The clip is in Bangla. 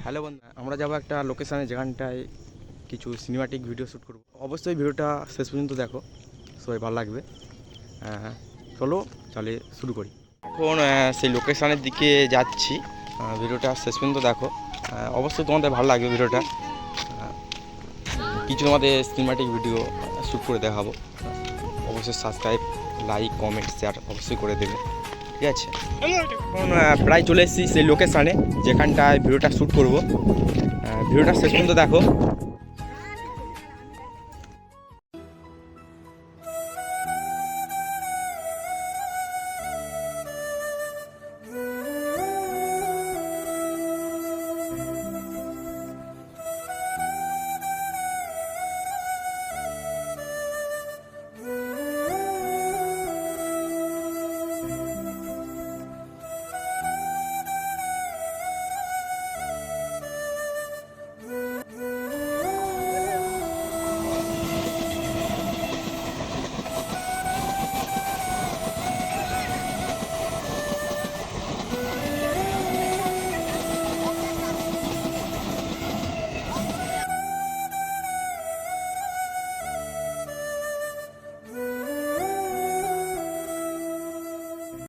হ্যালো বন্ধু, আমরা যাবো একটা লোকেশানে যেখানটায় কিছু সিনেমাটিক ভিডিও শ্যুট করবো। অবশ্যই ভিডিওটা শেষ পর্যন্ত দেখো, সবাই ভালো লাগবে। চলো তাহলে শুরু করি। এখন সেই লোকেশানের দিকে যাচ্ছি, ভিডিওটা শেষ পর্যন্ত দেখো। অবশ্যই তোমাদের ভালো লাগবে ভিডিওটা। কিছু তোমাদের সিনেমাটিক ভিডিও শ্যুট করে দেখাবো। অবশ্যই সাবস্ক্রাইব, লাইক, কমেন্ট, শেয়ার অবশ্যই করে দেবে, ঠিক আছে? এখন প্রায় চলে এসেছি সেই লোকেশানে যেখানটায় ভিডিওটা শ্যুট করবো। ভিডিওটা শেষ পর্যন্ত দেখো।